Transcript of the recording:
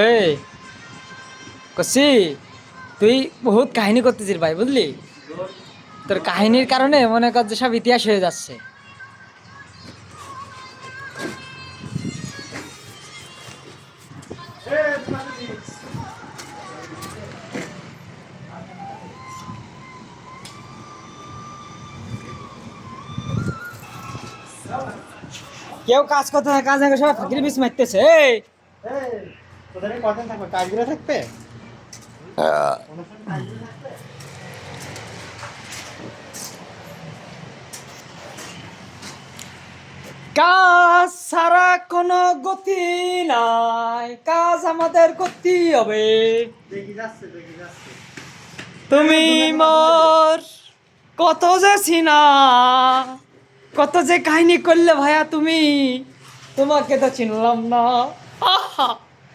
এই কসি তুই বহুত কাহিনী করতেছিস ভাই, বুঝলি? তোর কাহিনীর কারণে মনে কর যে সব ইতিহাস হয়ে যাচ্ছে। কেউ কাজ করতে হয়, কাজ সবাই ফাঁকির বিষ মারতেছে। এই তোদের কদিন থাকবে? কাজগুলো থাকবে? কাজ ছাড়া কোনো গতি নাই, কাজ আমাদের করতে হবে। দেখি যাচ্ছে, দেখি যাচ্ছে। তুমি মোর কত যে চিনা, কত যে কাহিনী করলে ভাইয়া তুমি, তোমাকে তো চিনলাম না। আহা।